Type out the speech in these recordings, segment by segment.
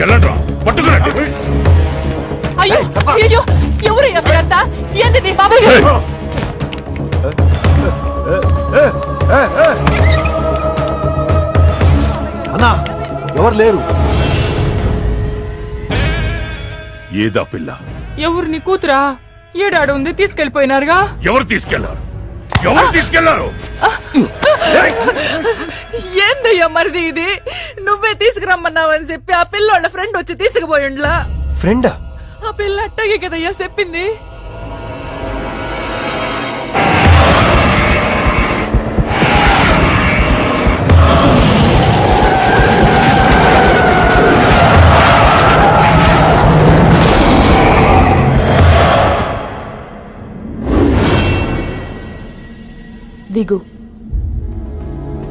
ఎలాండ్రా పట్టుకురండి. అయ్యో అయ్యో ఎవరయ్యా మీరంతా? ఏంది బాబు? అన్నా ఎవరు లేరు. ఏదా పిల్ల? ఎవరు నీ కూతురా? ఏడాడు ఉంది తీసుకెళ్లిపోయినారుగా. ఎవరు తీసుకెళ్లారు? ఎవరు తీసుకెళ్లారు? ఏందయ్యా మరిది ఇది? నువ్వే తీసుకురమ్మన్నావని చెప్పి ఆ పిల్లోళ్ళ ఫ్రెండ్ వచ్చి తీసుకుపోయిండ్లా. ఫ్రెండా? ఆ పిల్ల అట్టగే కదయ్యా చెప్పింది. దిగు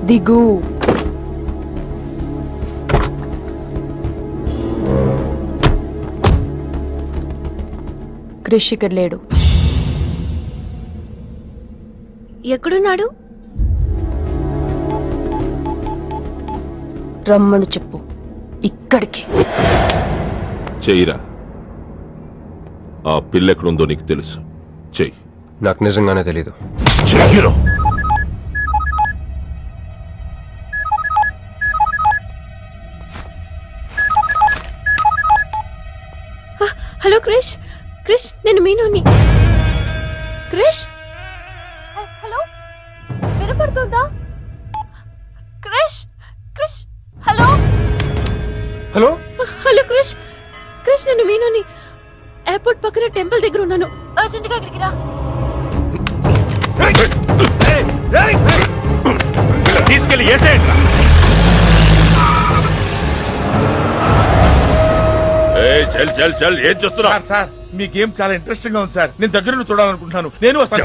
దిగు. క్రిష్ ఇక్కడ లేడు. ఎక్కడున్నాడు? రమ్మను చెప్పు ఇక్కడికి. చెయ్యిరా. ఆ పిల్ల ఎక్కడుందో నీకు తెలుసు. చెయ్యి. నాకు నిజంగానే తెలీదు. చెయ్యిరా. హలో క్రిష్. క్రిష్ నేను మీనుని. క్రిష్ హలో వినపడుతుందా? Krish Krish hello hello hello Krish. Krish నేను మీనుని. ఎయిర్పోర్ట్ పక్కన టెంపుల్ దగ్గర ఉన్నాను. అర్జెంట్ గా ఇక్కడికి రా. తీసుకెళ్ళి ఏసేయండి. చల్ చల్ చల్. ఏం చేస్తున్నా సార్? మీ గేమ్ చాలా ఇంట్రెస్టింగ్ గా ఉంది సార్. నేను దగ్గర నుండి చూడాలనుకుంటున్నాను. నేను వస్తాను.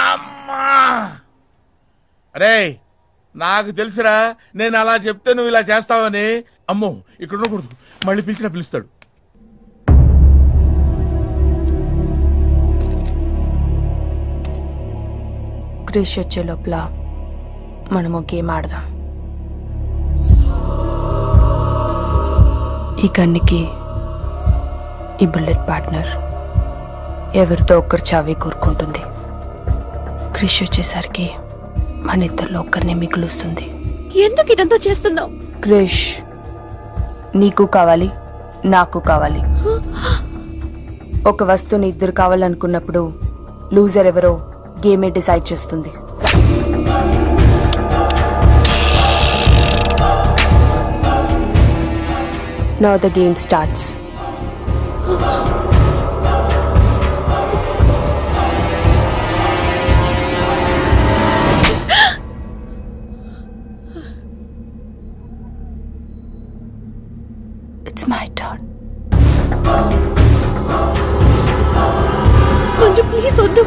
అమ్మా అరే నాకు తెలుసురా, నేను అలా చెప్తే నువ్వు ఇలా చేస్తావని. అమ్మో ఇక్కడ ఉండకూడదు. మళ్ళీ పిలిచినా పిలుస్తాడు. క్రిష్ వచ్చే లోపల మనము గేమ్ ఆడదాం. ఈ గన్నికి ఈ బుల్లెట్ పార్ట్నర్ ఎవరితో ఒక్కరు చావే కోరుకుంటుంది. క్రిష్ వచ్చేసరికి మన ఇద్దరిలో ఒక్కరినే మిగులుస్తుంది. ఎందుకు ఇదంతా చేస్తున్నావు? క్రిష్ నీకు కావాలి, నాకు కావాలి. ఒక వస్తువుని ఇద్దరు కావాలనుకున్నప్పుడు లూజర్ ఎవరో గేమే డిసైడ్ చేస్తుంది. Now the game starts. It's my turn. Manju please వద్దు.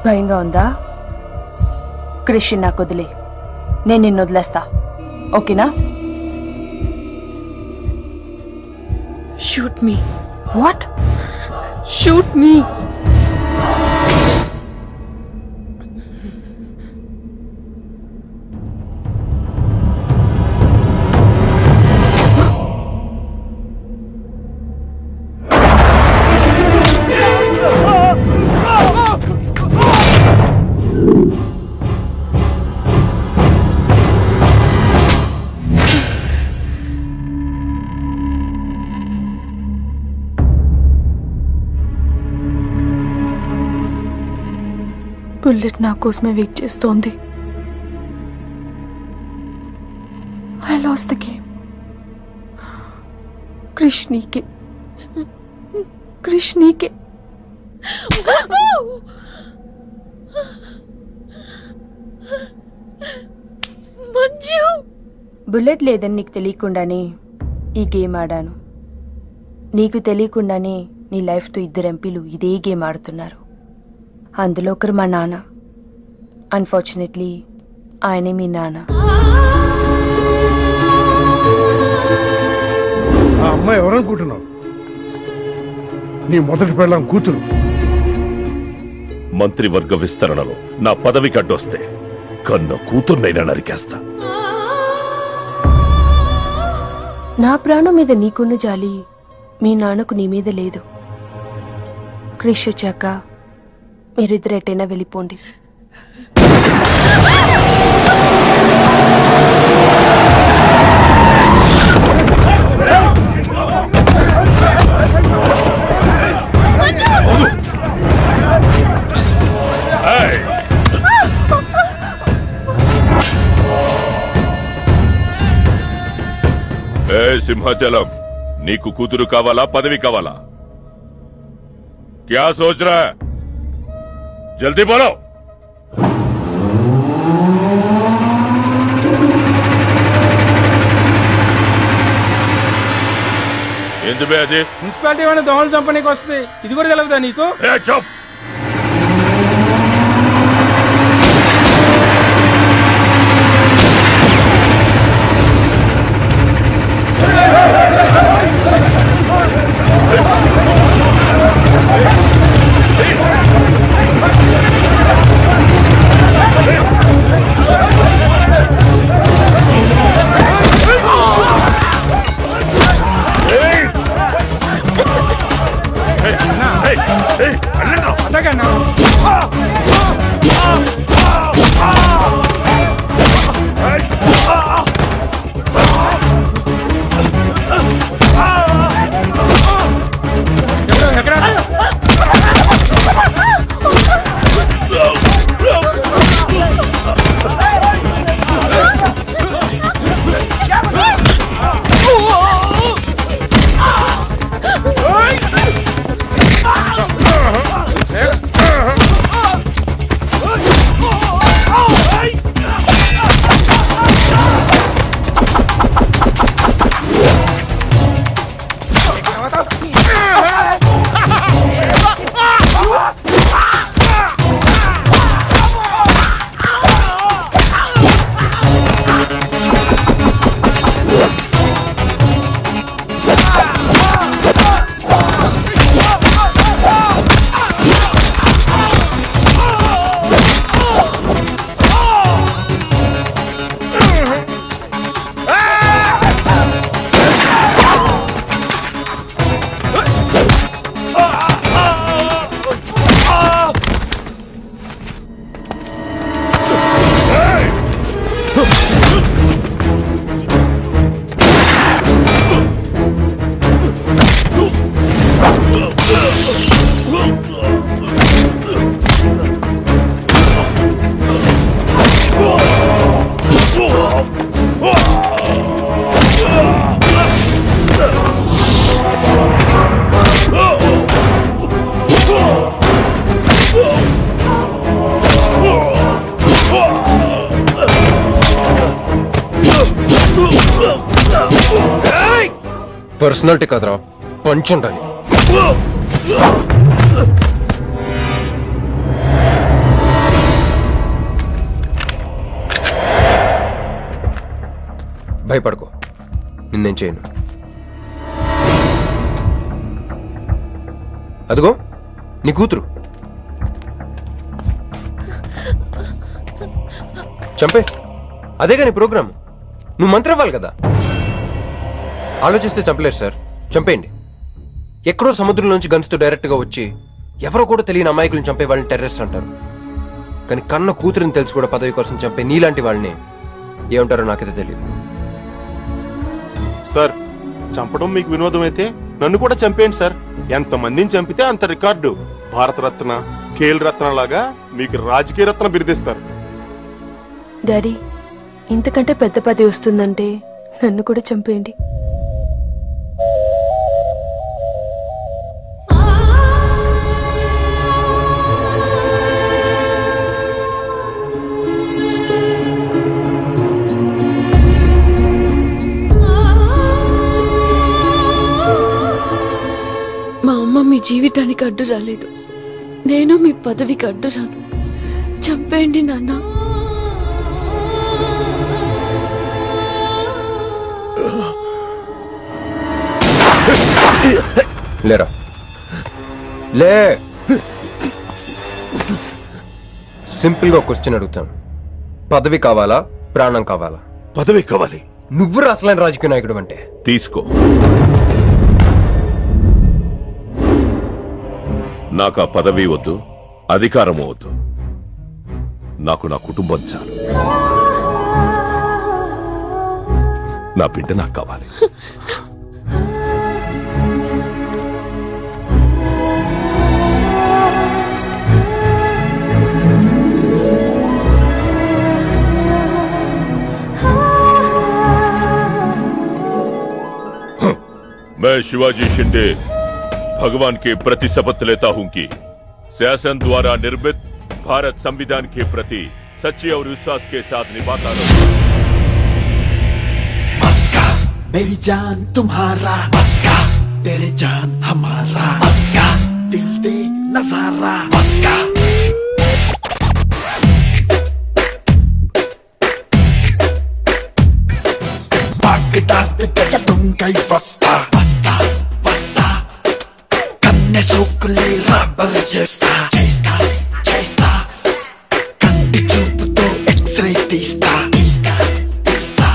భయంగా ఉందా? క్రిష్ నాకు వదిలే, నేను నిన్ను వదిలేస్తా. ఓకేనా? Shoot me. What? Shoot me. Bullet నా కోసమే వెయిట్ చేస్తోంది. I lost the game. Krish నీకే, క్రిష్ నీకే. మంజు బుల్లెట్ లేదని నీకు తెలియకుండానే ఈ గేమ్ ఆడాను. నీకు తెలియకుండానే నీ లైఫ్తో 2 ఎంపీలు ఇదే గేమ్ ఆడుతున్నారు. అందులో ఒకరు మా నాన్న. అన్ఫార్చునేట్లీ ఆయనే మీ నాన్న. ఆ అమ్మాయి ఎవరనుకుంటున్నావు? నీ మొదటి పెళ్ళాం కూతురు. మంత్రివర్గ విస్తరణలో నా పదవికి అడ్డొస్తే కన్న కూతుర్నైనా నరికేస్తా. నా ప్రాణం మీద నీకున్న జాలి మీ నాన్నకు నీ మీద లేదు. క్రిష్ వచ్చాక మీరిద్దరు ఎటైనా వెళ్ళిపోండి. సింహాచలం, నీకు కూతురు కావాలా, పదవి కావాలా? క్యా సోచ్ రా? జల్దీ బోలో. ఎందుకు అది? మున్సిపాలిటీ వాడిని దోమలు చంపనీకి వస్తుంది. ఇది కూడా తెలవదా నీకు? చప్. పర్సనాలిటీ కదరా, పంచ్ ఉండాలి. భయపడుకో, నిన్నేం చేయను. అదిగో నీ కూతురు. చంపే, అదేగా నీ ప్రోగ్రామ్. నువ్వు మంత్రి అవ్వాలి కదా. ఆలోచిస్తే చంపలేరు సార్, చంపేయండి. ఎక్కడో సముద్రం నుంచి గన్స్తో డైరెక్ట్ గా వచ్చి ఎవరో కూడా తెలియని అమాయకులను చంపే వాళ్ళని టెర్రరిస్ట్ అంటారు. కానీ కన్న కూతురిని తెలిసి కూడా పదవి కోసం చంపే నీలాంటి వాళ్ళని ఏమంటారో నాకైతే తెలియదు. సార్, చంపడం మీకు వినోదం అయితే నన్ను కూడా చంపేయండి సార్. ఎంతమందిని చంపితే అంత రికార్డు. భారతరత్న, ఖేల్ రత్న లాగా మీకు రాజకీయ రత్న బిరుదిస్తారు. డాడీ, ఇంతకంటే పెద్ద పదవి వస్తుందంటే నన్ను కూడా చంపేయండి. మా అమ్మ మీ జీవితానికి అడ్డు రాలేదు. నేను మీ పదవికి అడ్డు రాను. చంపేయండి నాన్న. లేరా లే. సింపుల్ గా క్వశ్చన్ అడుగుతాను. పదవి కావాలా, ప్రాణం కావాలా? పదవి కావాలి. నువ్వు అసలైన రాజకీయ నాయకుడు అంటే తీసుకో. నాకు ఆ పదవి వద్దు, అధికారము వద్దు. నాకు నా కుటుంబం చాలు. నా బిడ్డ నాకు కావాలి. मैं शिवाजी शिंदे भगवान के प्रति शपथ लेता हूं कि शासन द्वारा निर्मित भारत संविधान के प्रति सच्चे और विश्वास के साथ निभाता रहूं। मस्का मेरी जान तुम्हारा, मस्का तेरे जान हमारा, मस्का दिल दे नजारा, मस्का తుంగై వస్తా వస్తా వస్తా, కన్నె సోకులే రబ్బర్ చేస్తా చేస్తా చేస్తా, కంటి చూపుతో ఎక్స్రే తీస్తా తీస్తా తీస్తా,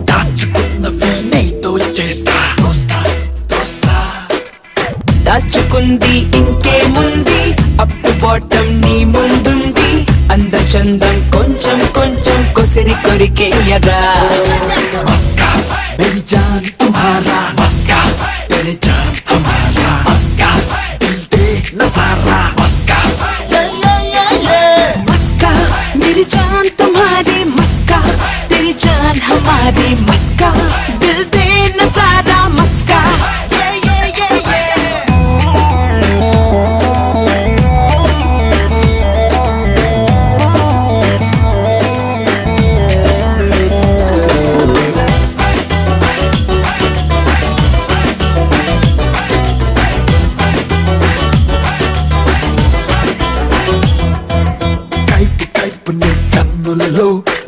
దాచుకున్నవి నీతో చేస్తా దోస్తా దోస్తా. దాచుకుంది ఇంకేముంది, అప్పు బాటం నీ ముందుంది, అంద చందం కొంచెం కొంచెం కొసిరి కొరికేయరా. मस्का मेरी जान तुम्हारा, मस्का तेरे जान हमारा, मस्का दिल दे नजारा, मस्का मस्का मेरी जान तुम्हारी, मस्का तेरी जान हमारी, मस्का दिल दे नजारा, मस्का.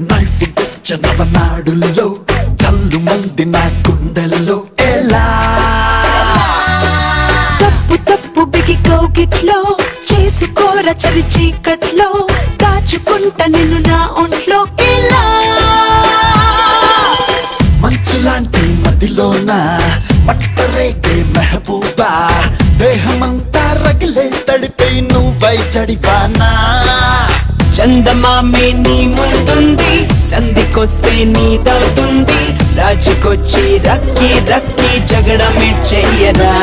నైఫ్ గుచ్చనవనాడుల్లో చల్లు మంది నా గుండెల్లో ఎలా. తప్పు తప్పు బిగి కౌగిట్లో చేసుకోర చలి చీకట్లో, దాచుకుంటా నిన్ను నా ఒంట్లో ఎలా. మంచులాంటి మదిలోన మంట రేగే మెహబూబా, దేహమంతా రగిలే తడిపై నువ్వై చడివానా. చందమామే నీ ముందుంది, సంధికొస్తే నీదవుతుంది, రాజుకొచ్చి రక్కి రక్కి జగడమే చెయ్యరా.